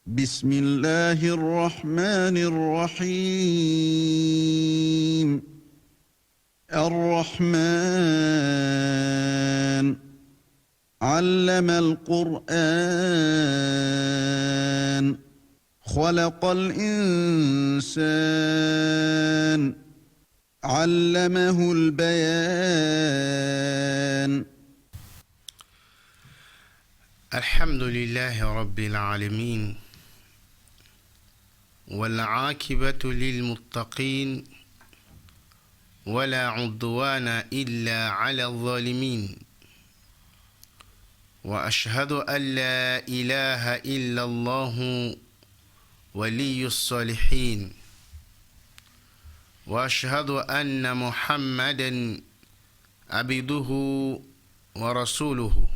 بسم الله الرحمن الرحيم الرحمن علم القرآن خلق الإنسان علمه البيان الحمد لله رب العالمين والعاقبة للمتقين ولا عدوان إلا على الظالمين وأشهد أن لا إله إلا الله ولي الصالحين وأشهد أن محمدا عبده ورسوله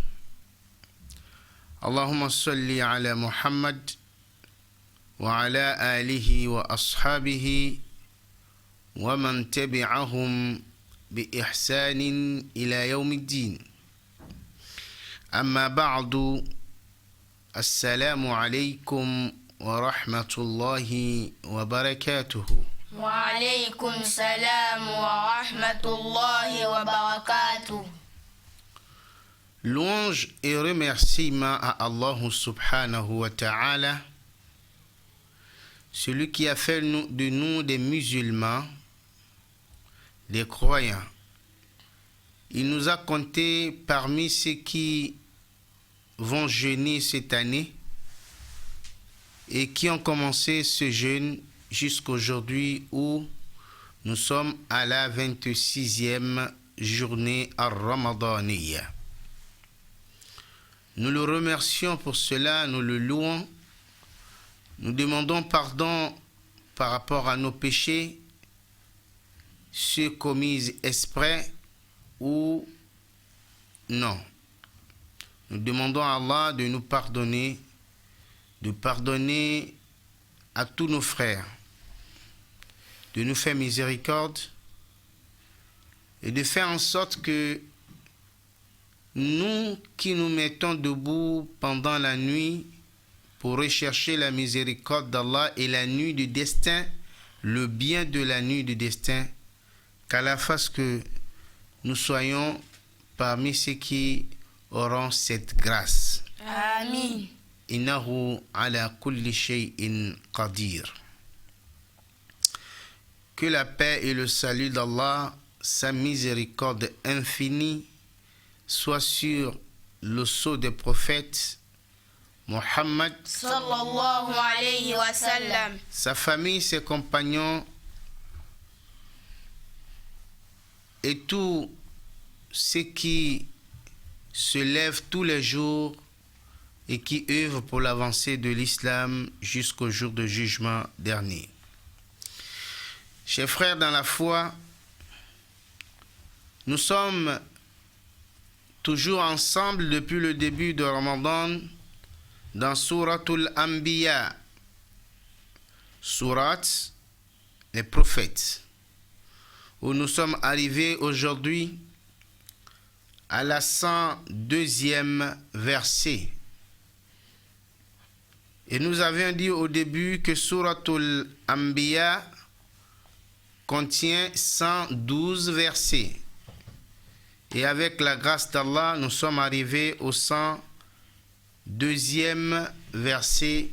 اللهم صل على محمد وعلى آله وأصحابه ومن تبعهم بإحسان إلى يوم الدين أما بعد السلام عليكم ورحمة الله وبركاته. وعليكم السلام ورحمة الله وبركاته. Louange et remerciements à Allah subhanahu wa ta'ala, celui qui a fait de nous des musulmans, des croyants. Il nous a comptés parmi ceux qui vont jeûner cette année et qui ont commencé ce jeûne jusqu'aujourd'hui où nous sommes à la 26e journée ar-Ramadaniya. Nous le remercions pour cela, nous le louons. Nous demandons pardon par rapport à nos péchés, ceux commis exprès ou non. Nous demandons à Allah de nous pardonner, de pardonner à tous nos frères, de nous faire miséricorde et de faire en sorte que nous qui nous mettons debout pendant la nuit pour rechercher la miséricorde d'Allah et la nuit du destin, le bien de la nuit du destin, qu'Allah fasse que nous soyons parmi ceux qui auront cette grâce. Amin. Innahu ala kulli shay'in qadir. Que la paix et le salut d'Allah, sa miséricorde infinie, soit sur le sceau des prophètes Mohammed, sallallahu alayhi wa sallam, sa famille, ses compagnons et tous ceux qui se lèvent tous les jours et qui œuvrent pour l'avancée de l'islam jusqu'au jour de jugement dernier. Chers frères dans la foi, nous sommes toujours ensemble depuis le début de Ramadan dans Suratul Anbiya, Surat les prophètes, où nous sommes arrivés aujourd'hui à la 102e verset. Et nous avions dit au début que Suratul Anbiya contient 112 versets. Et avec la grâce d'Allah, nous sommes arrivés au 102e verset.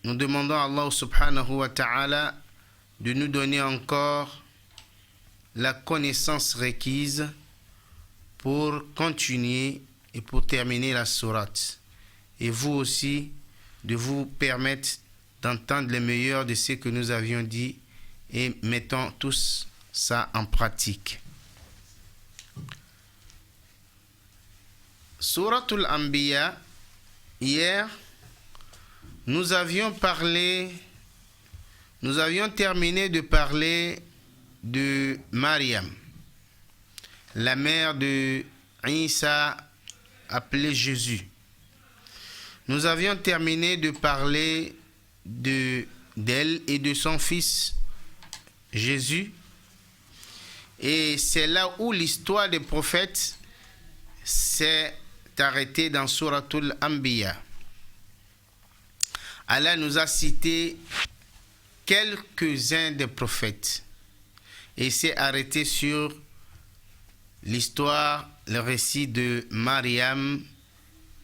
Nous demandons à Allah subhanahu wa ta'ala de nous donner encore la connaissance requise pour continuer et pour terminer la sourate. Et vous aussi, de vous permettre d'entendre les meilleurs de ce que nous avions dit et mettons tous ça en pratique. Suratul Anbiya, hier, nous avions terminé de parler de Mariam, la mère de Isa, appelée Jésus. Nous avions terminé de parler d'elle et de son fils Jésus. Et c'est là où l'histoire des prophètes s'est arrêtée dans Suratul Anbiya. Allah nous a cité quelques-uns des prophètes et s'est arrêté sur l'histoire, le récit de Mariam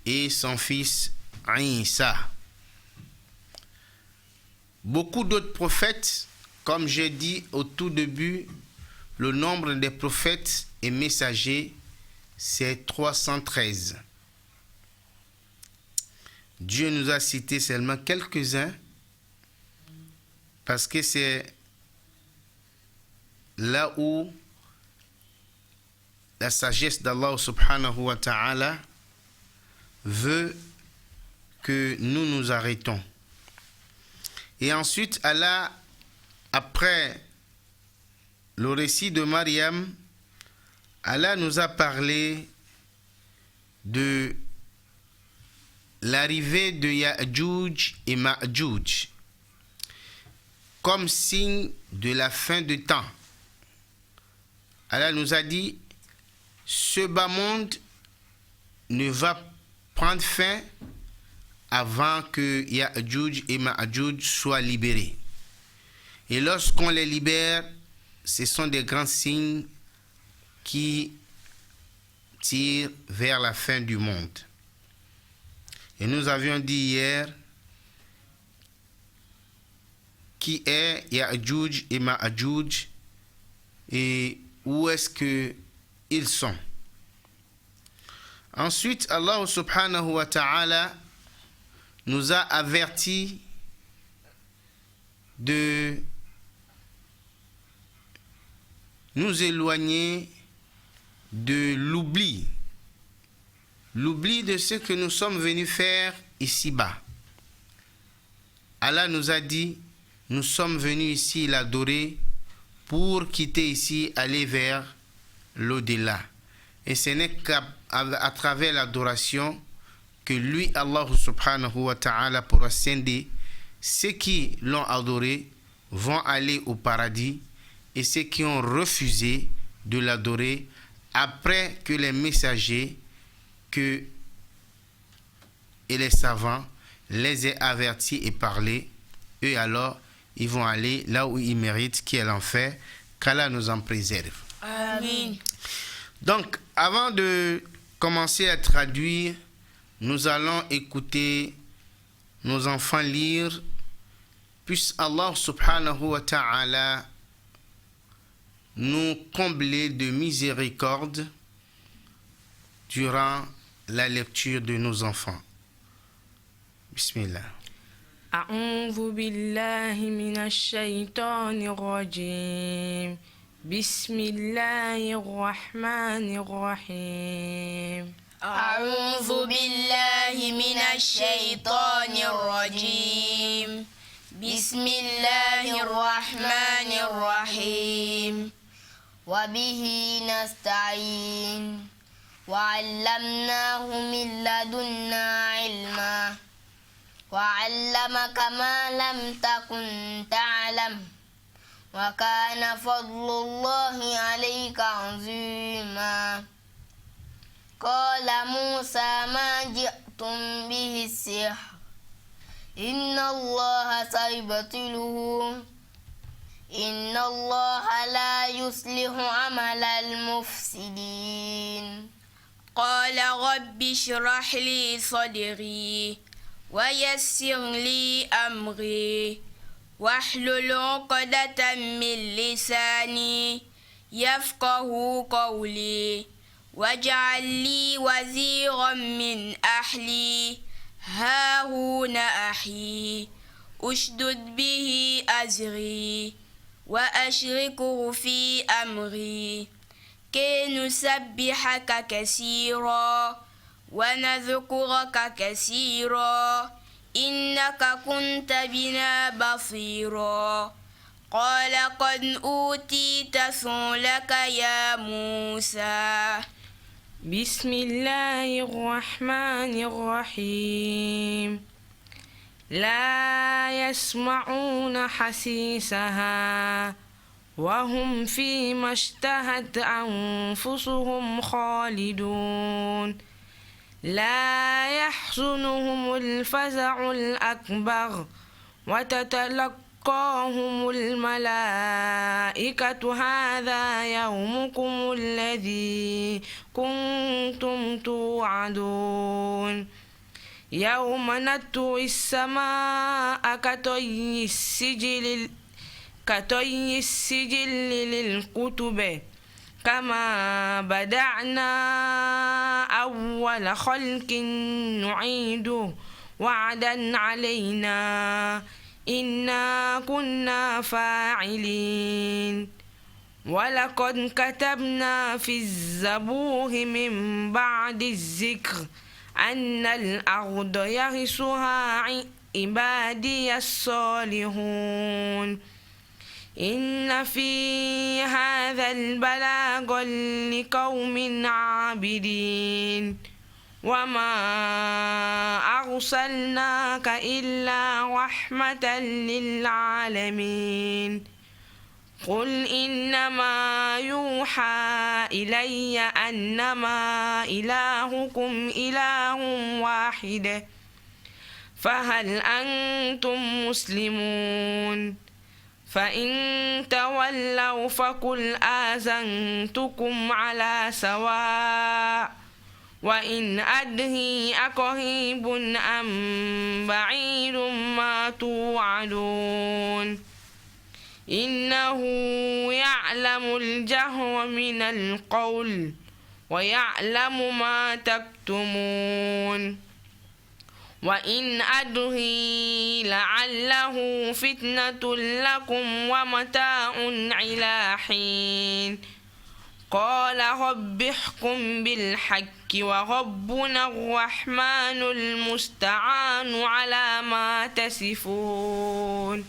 et son fils Isa. Beaucoup d'autres prophètes, comme j'ai dit au tout début, le nombre des prophètes et messagers, c'est 313. Dieu nous a cité seulement quelques-uns parce que c'est là où la sagesse d'Allah subhanahu wa ta'ala veut que nous nous arrêtons. Et ensuite, Allah, après le récit de Mariam, Allah nous a parlé de l'arrivée de Ya'juj et Ma'juj comme signe de la fin de temps. Allah nous a dit, ce bas monde ne va prendre fin avant que Ya'juj et Ma'juj soient libérés. Et lorsqu'on les libère, ce sont des grands signes qui tirent vers la fin du monde. Et nous avions dit hier qui est Ya'juj et Ma'juj et où est-ce qu'ils sont. Ensuite, Allah subhanahu wa ta'ala nous a avertis de nous éloigner de l'oubli de ce que nous sommes venus faire ici-bas. Allah nous a dit, nous sommes venus ici l'adorer pour quitter ici, aller vers l'au-delà. Et ce n'est qu'à travers l'adoration que lui, Allah subhanahu wa ta'ala, pourra scinder. Ceux qui l'ont adoré vont aller au paradis et ceux qui ont refusé de l'adorer après que les messagers et les savants les aient avertis et parlé, eux alors ils vont aller là où ils méritent, qui est l'enfer, qu'Allah nous en préserve. Amen. Donc, avant de commencer à traduire, nous allons écouter nos enfants lire, puisse Allah subhanahu wa ta'ala nous combler de miséricorde durant la lecture de nos enfants. Bismillah. أعوذ بالله من الشيطان الرجيم بسم الله الرحمن الرحيم أعوذ بالله من الشيطان الرجيم بسم الله الرحمن الرحيم وبه نستعين وعلمناه من لدنا علما وعلمك ما لم تكن تعلم وكان فضل الله عليك عظيما قال موسى ما جئتم به السحر إن الله سيبطله إن الله لا يصلح عمل المفسدين قال رب اشرح لي صدري ويسر لي أمري واحلل عقدة من لساني يفقه قولي واجعل لي وزيرا من أهلي هارون أخي أشدد به أزري وأشركه في أمري كي نسبحك كثيرا ونذكرك كثيرا إنك كنت بنا بصيرا قال قد أوتيت سؤلك يا موسى بسم الله الرحمن الرحيم لا يسمعون حسيسها وهم فيما اشتهت أنفسهم خالدون لا يحزنهم الفزع الأكبر وتتلقاهم الملائكة هذا يومكم الذي كنتم توعدون يوم نطوي السماء كطي السجل للكتب كما بدأنا أول خلق نعيده وعدا علينا إنا كنا فاعلين ولقد كتبنا في الزبور من بعد الذكر أن الأرض يرثها عبادي الصالحون إن في هذا البلاغ لقوم عابدين وما أرسلناك إلا رحمة للعالمين قل إنما يوحى إلي أنما إلهكم إله واحد فهل أنتم مسلمون فإن تولوا فقل آذنتكم على سواء وإن أدري أقريب أم بعيد ما توعدون إنه يعلم الجهر من القول ويعلم ما تكتمون وإن أدري لعله فتنة لكم ومتاع إلى حين قال رب احكم بالحق وربنا الرحمن المستعان على ما تصفون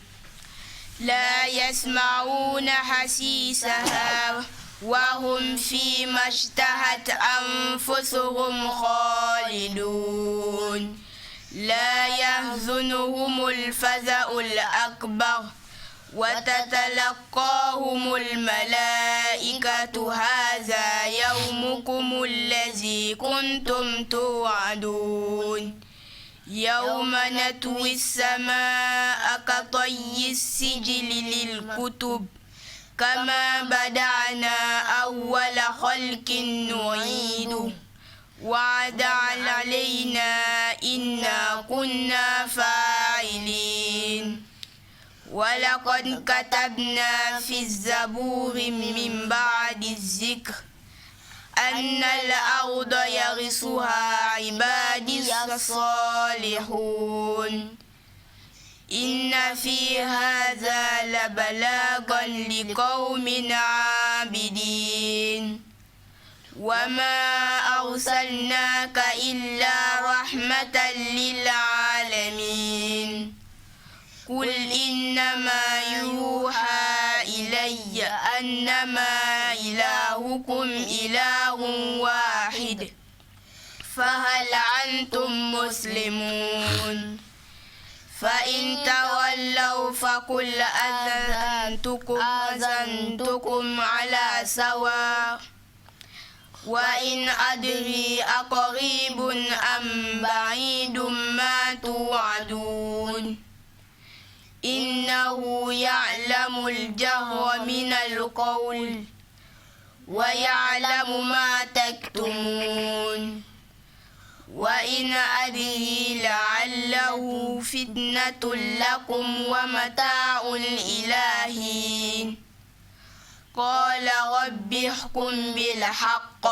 لا يسمعون حسيسها وهم فيما اشتهت أنفسهم خالدون لا يحزنهم الفزع الأكبر وتتلقاهم الملائكة هذا يومكم الذي كنتم توعدون يوم نطوي السماء كطي السجل للكتب كما بدأنا أول خلق نعيده وعدا علينا إنا كنا فاعلين ولقد كتبنا في الزبور من بعد الذكر أن الأرض يرثها عبادي الصالحون إن في هذا لبلاغا لقوم عابدين وما أرسلناك إلا رحمة للعالمين قل إنما يوحى إلي أنما إلهكم إله واحد فهل أنتم مسلمون فإن تولوا فقل أذنتكم على سواء وإن أدري أقريب أم بعيد ما توعدون إنه يعلم الجهر من القول ويعلم ما تكتمون وإن أدري لعله فتنة لكم ومتاع إلى حين قال رب احكم بالحق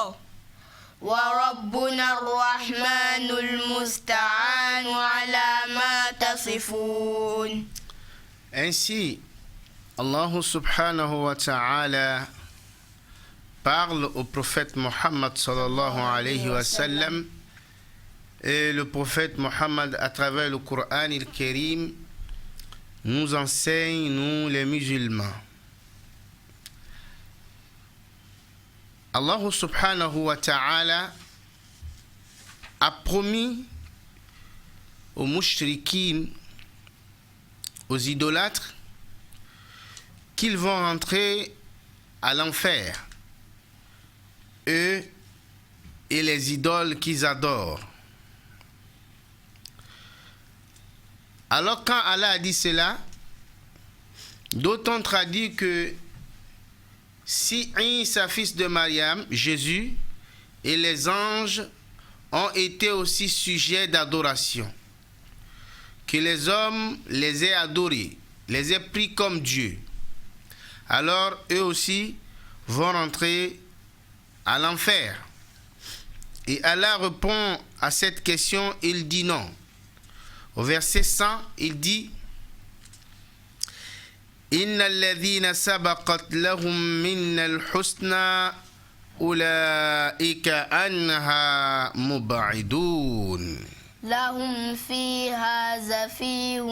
وربنا الرحمن المستعان على ما تصفون. Ainsi, Allah subhanahu wa ta'ala parle au prophète Mohammed sallallahu alayhi wa sallam, et le prophète Mohammed, à travers le Coran al-Karim, nous enseigne, nous les musulmans. Allah subhanahu wa ta'ala a promis aux mushrikines, aux idolâtres, qu'ils vont rentrer à l'enfer, eux et les idoles qu'ils adorent. Alors quand Allah a dit cela, d'autres ont traduit que si Isa, fils de Mariam, Jésus, et les anges ont été aussi sujets d'adoration, que les hommes les aient adorés, les aient pris comme Dieu, alors eux aussi vont rentrer à l'enfer. Et Allah répond à cette question, il dit non. Au verset 100, il dit Inna alladhina sabaqat lahum minna al-husna ulaika anha mub'idun. لهم فيها زفير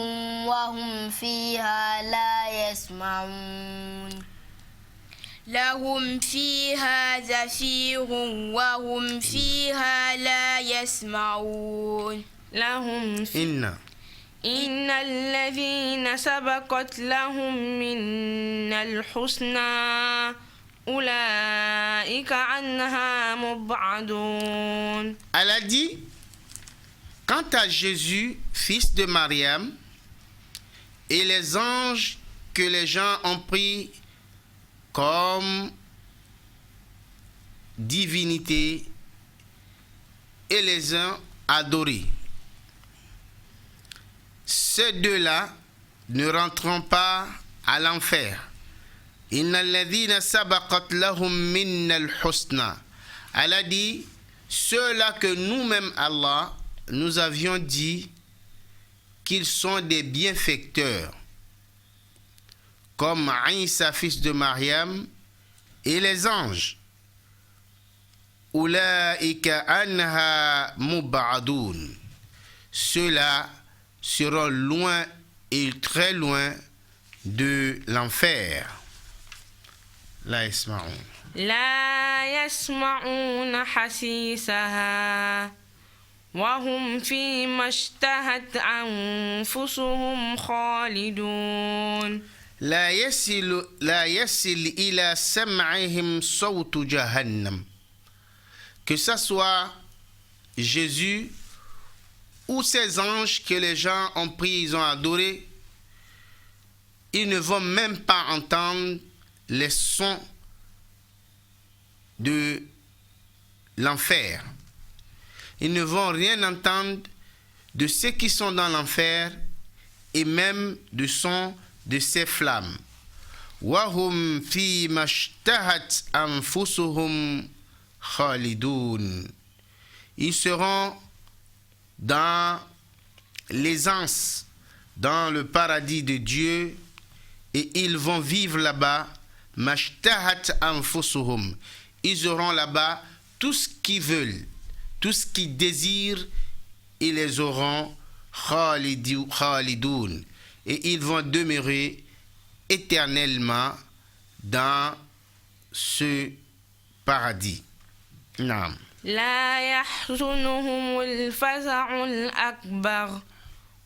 وهم فيها لا يسمعون لهم فيها زفير وهم فيها لا يسمعون لهم إن الذين سبقت لهم منا الحسنى أولئك عنها مبعدون. Allah dit, quant à Jésus, fils de Mariam, et les anges que les gens ont pris comme divinité et les uns adorés, ces deux-là ne rentreront pas à l'enfer. Inna alladhina sabaqat lahum minna al-husna. Allah dit, ceux-là que nous-mêmes, Allah, nous avions dit qu'ils sont des bienfaiteurs, comme Isa, fils de Mariam, et les anges. Ulaika anha mub'adun. Ceux-là seront loin et très loin de l'enfer. La yasma'un. لا يسمعون حسيسها وهم فيما اشتهت أنفسهم خالدون. لا يصل إلى سمعهم صوت جهنم. Que ce soit Jésus ou ces anges que les gens ont pris, ils ont adorés, ils ne vont même pas entendre les sons de l'enfer. Ils ne vont rien entendre de ceux qui sont dans l'enfer et même du son de ces flammes. وَهُمْ فِي مَشْتَهَتْ أَنفُسُهُمْ خَالِدُونَ. Ils seront dans l'aisance, dans le paradis de Dieu, et ils vont vivre là-bas. مَشْتَهَتْ أَنفُسُهُمْ. Ils auront là-bas tout ce qu'ils veulent, tout ce qu'ils désirent, ils les auront khalidoun, et ils vont demeurer éternellement dans ce paradis. Naam. لا يحزنهم الفزع الأكبر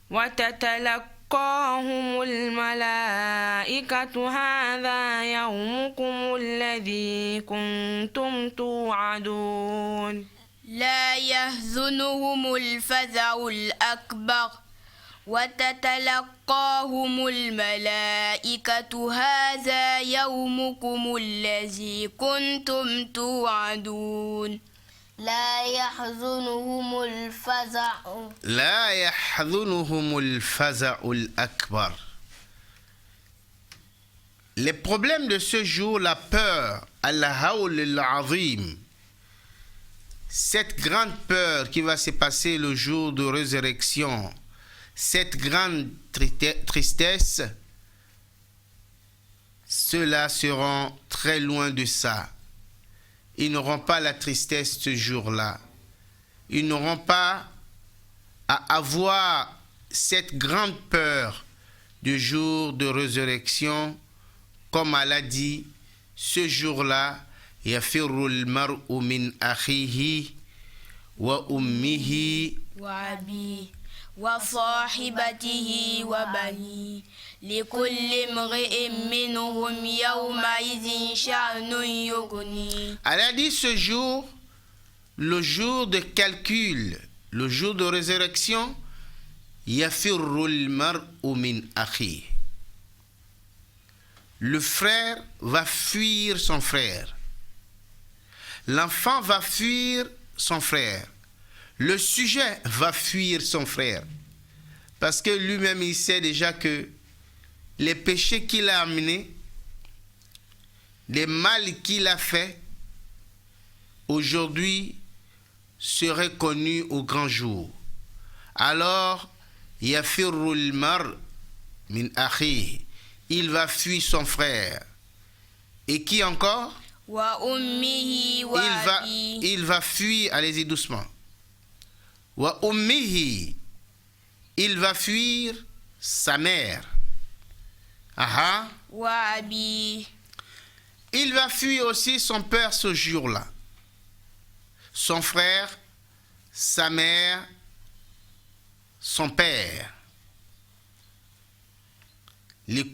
وتتلقاهم الملائكة هذا يومكم الذي كنتم توعدون. لا يحزنهم الفزع الأكبر وتتلقاهم الملائكة هذا يومكم الذي كنتم توعدون. لا يحزنهم الفزع الأكبر. Les problèmes de ce jour, la peur, al-hawl al-azim, cette grande peur qui va se passer le jour de résurrection, cette grande tristesse, ceux-là seront très loin de ça. Ils n'auront pas la tristesse ce jour-là. Ils n'auront pas à avoir cette grande peur du jour de résurrection. Comme Allah dit, ce jour-là, يَفِرُّ الْمَرْءُ مِنْ أَخِيهِ وَأُمِّهِ وأبيه وصاحبته وبنيه لكل امرئ منهم يومئذ شأن يغنيه. Allah dit ce jour, le jour de calcul, le jour de résurrection, yafirrul mar'u min akhihi. Le frère va fuir son frère. L'enfant va fuir son frère. Le sujet va fuir son frère. Parce que lui-même, il sait déjà que les péchés qu'il a amenés, les mal qu'il a fait, aujourd'hui, seraient connus au grand jour. Alors, yafirrul mar min akhihi. Il va fuir son frère. Et qui encore? Wa ummihi wa abi. Il va fuir, allez-y doucement. Wa ummihi. Il va fuir sa mère. Aha. Wa abi. Il va fuir aussi son père ce jour-là. Son frère, sa mère, son père.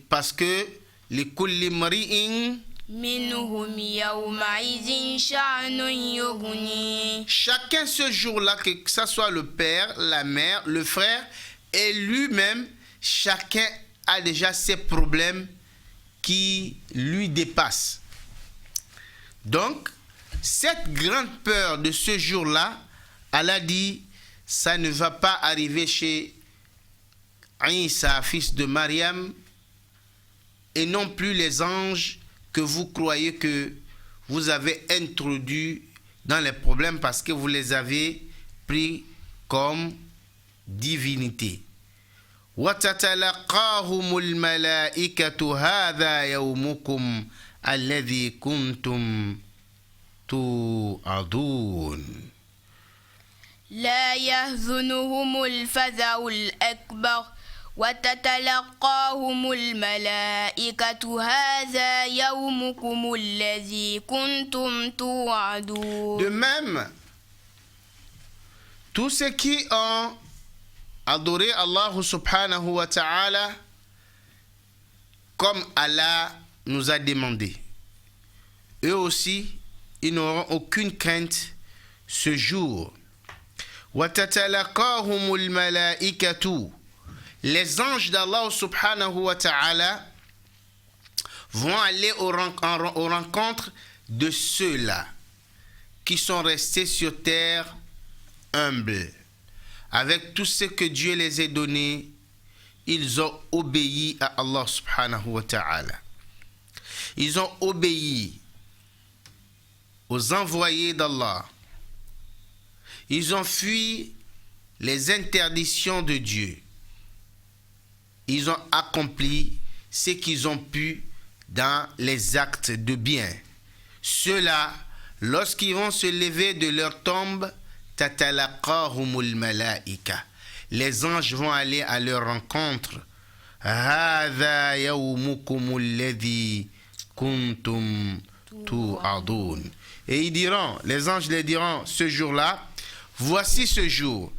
Parce que les kulli mari'in Minhum yawma'idhin sha'nun yughni. chacun ce jour-là, que ce soit le père, la mère, le frère et lui-même, chacun a déjà ses problèmes qui lui dépassent. Donc, cette grande peur de ce jour-là, Allah dit, ça ne va pas arriver chez Isa, fils de Mariam, et non plus les anges que vous croyez que vous avez introduits dans les problèmes parce que vous les avez pris comme divinité. وَتَتَلَقَّاهُمُ الْمَلَائِكَةُ هَذَا يَوْمُكُمْ الَّذِي كُنْتُمْ تُوعَدُونَ. لا يحزنهم الفزع الأكبر وتتلقاهم الملائكة هذا يومكم الذي كنتم توعدون. De même, tous ceux qui ont adoré Allah subhanahu wa ta'ala comme Allah nous a demandé, eux aussi, ils n'auront aucune crainte ce jour. وَتَتَلَقَاهُمُ الْمَلَائِكَةُ. Les anges d'Allah subhanahu wa ta'ala vont aller aux rencontres de ceux-là qui sont restés sur terre humbles. Avec tout ce que Dieu les a donné, ils ont obéi à Allah subhanahu wa ta'ala. Ils ont obéi aux envoyés d'Allah. Ils ont fui les interdictions de Dieu. Ils ont accompli ce qu'ils ont pu dans les actes de bien. Ceux-là, lorsqu'ils vont se lever de leur tombe, tatalaqahumul malaika. Les anges vont aller à leur rencontre. Hadha yawmukumul ladhi kuntum tu'adun. Et ils diront, les anges les diront, ce jour-là, voici ce jour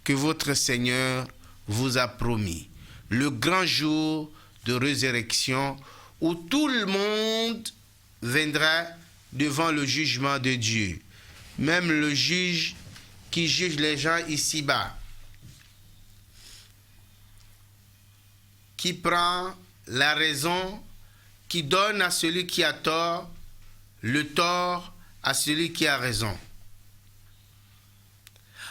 que votre Seigneur vous a promis. Le grand jour de résurrection où tout le monde viendra devant le jugement de Dieu. Même le juge qui juge les gens ici-bas, qui prend la raison, qui donne à celui qui a tort, le tort à celui qui a raison.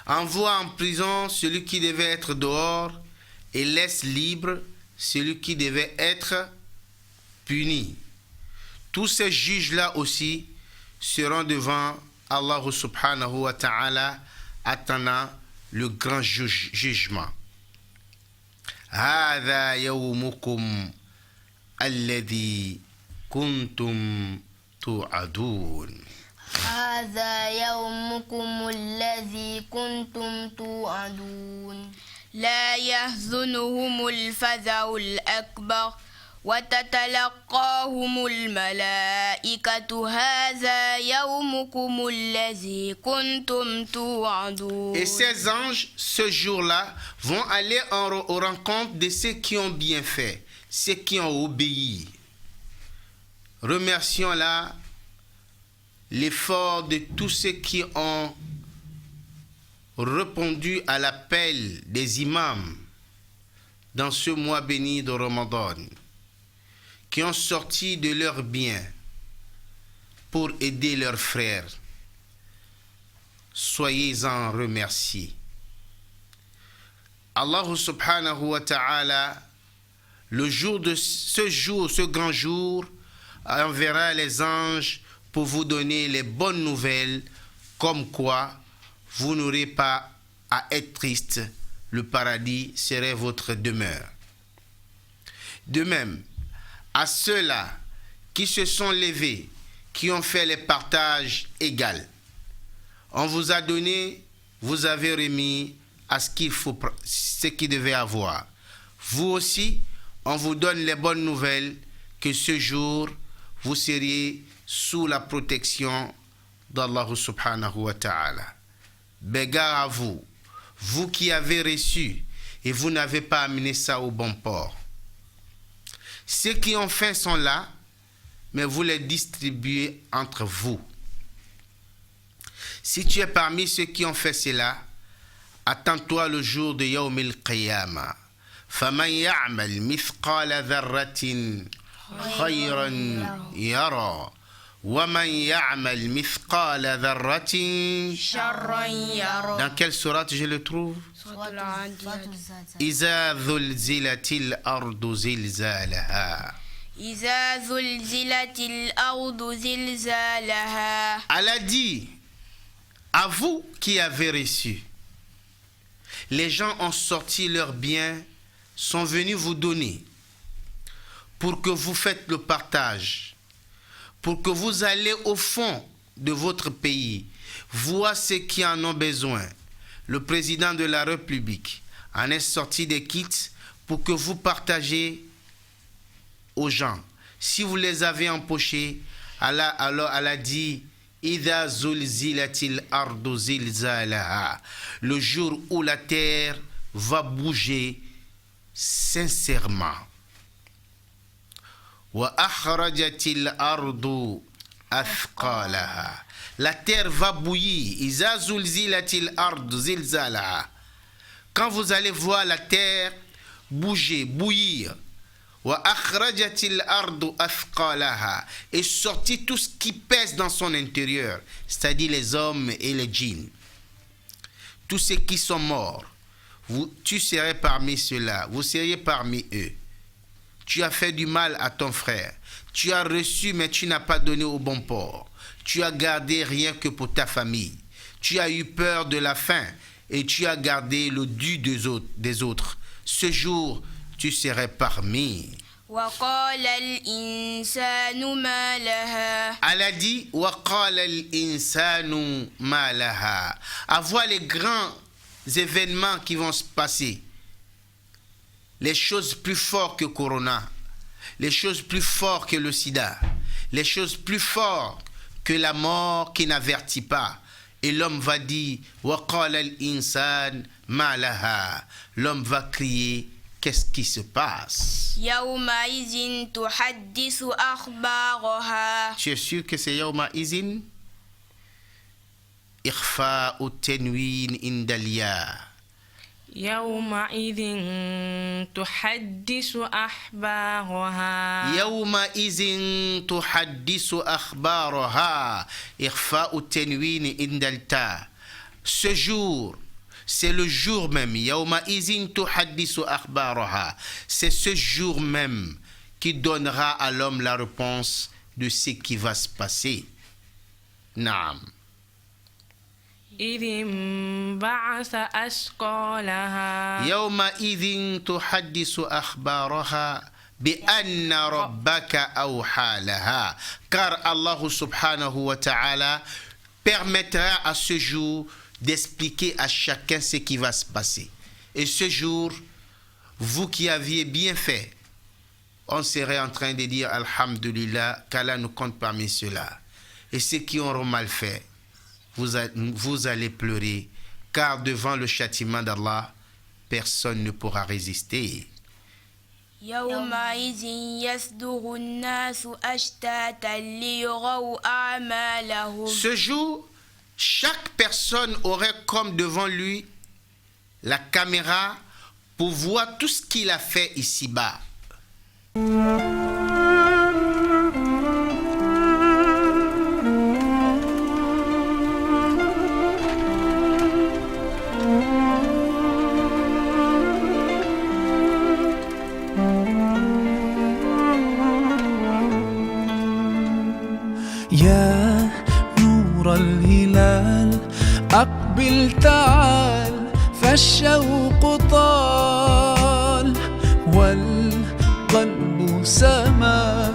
Envoie en prison celui qui devait être dehors et laisse libre celui qui devait être puni. Tous ces juges-là aussi seront devant Allah subhanahu wa ta'ala attendant le grand jugement. هذا يومكم الذي كنتم توعدون. هذا يومكم الذي كنتم توعدون. لا يحزنهم الفزع الأكبر وتتلقاهم الملائكة هذا يومكم الذي كنتم توعدون. Et ces anges, ce jour-là, vont aller aux rencontres de ceux qui ont bien fait, ceux qui ont obéi. Remercions là l'effort de tous ceux qui ont répondu à l'appel des imams, dans ce mois béni de Ramadan, qui ont sorti de leurs biens pour aider leurs frères, soyez-en remerciés. Allah subhanahu wa ta'ala, ce grand jour, enverra les anges pour vous donner les bonnes nouvelles, comme quoi vous n'aurez pas à être triste, le paradis serait votre demeure. De même, à ceux-là qui se sont levés, qui ont fait les partages égaux, on vous a donné, vous avez remis à ce qu'il devait avoir. Vous aussi, on vous donne les bonnes nouvelles que ce jour, vous seriez sous la protection d'Allah subhanahu wa ta'ala. Bégare à vous, vous qui avez reçu et vous n'avez pas amené ça au bon port. Ceux qui ont fait sont là, mais vous les distribuez entre vous. Si tu es parmi ceux qui ont fait cela, attends-toi le jour de Yawm al-Qiyamah. فَمَنْ يَعْمَلْ مِثْقَالَ ذَرَّةٍ خَيْرًا يَرَى وَمَنْ يَعْمَلْ مِثْقَالَ ذَرَّةٍ شرا يرى. Dans quelle sourate je le trouve? إِذَا ذُلْزِلَتِ الْأَرْضُ زِلْزَالَهَا. إذا زلزلت الأرض زلزالها. Allah dit, à vous qui avez reçu, les gens ont sorti leurs biens, sont venus vous donner pour que vous faites le partage, pour que vous allez au fond de votre pays, voir ceux qui en ont besoin. Le président de la République en est sorti des kits pour que vous partagez aux gens. Si vous les avez empochés, alors Allah dit إِذَا زُلْزِلَتِ الْأَرْضُ زِلْزَالَهَا. Le jour où la terre va bouger sincèrement. وَأَخْرَجَتِ الْأَرْضُ أَثْقَالَهَا. La terre va bouillir. إِذَا زُلْزِلَتِ الْأَرْضُ زِلْزَالَهَا. Quand vous allez voir la terre bouger, bouillir, وَأَخْرَجَتِ الْأَرْضُ أَثْقَالَهَا, et sortir tout ce qui pèse dans son intérieur, c'est-à-dire les hommes et les djinns. Tous ceux qui sont morts, tu serais parmi ceux-là, vous seriez parmi eux. Tu as fait du mal à ton frère, tu as reçu mais tu n'as pas donné au bon port, tu as gardé rien que pour ta famille, tu as eu peur de la faim et tu as gardé le dû des autres. Ce jour, tu serais parmi. وقال الإنسان ما لها. Allah dit وقال الإنسان ما لها. À voir les grands événements qui vont se passer, les choses plus fortes que Corona, les choses plus fortes que le sida, les choses plus fortes que la mort qui n'avertit pas. Et l'homme va dire وقال الإنسان ما لها. L'homme va crier, qu'est-ce qui se passe? يومئذ تحدث أخبارها. Tu es sûr que c'est يومئذ؟ إخفاء التنوين عند الياء. يومئذ تحدث أخبارها. يومئذ تحدث أخبارها. إخفاء التنوين عند التاء. Ce jour, c'est le jour même. يومئذ تحدث أخبارها. C'est ce jour même qui donnera à l'homme la réponse de ce qui va se passer. Naam. إذ انبعث أثقالها. يومئذ تحدث أخبارها بأن ربك أوحى لها. Car Allah subhanahu wa ta'ala permettra à ce jour d'expliquer à chacun ce qui va se passer. Et ce jour, vous qui aviez bien fait, on serait en train de dire Alhamdulillah, qu'Allah nous compte parmi ceux-là. Et ceux qui auront mal fait, vous allez pleurer, car devant le châtiment d'Allah, personne ne pourra résister. يومئذ يصدر الناس أشتاتا ليروا أعمالهم. Ce jour, chaque personne aurait comme devant lui la caméra pour voir tout ce qu'il a fait ici-bas. يا نور الهلال أقبل تعال فالشوق طال والقلب سما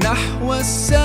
نحو السماء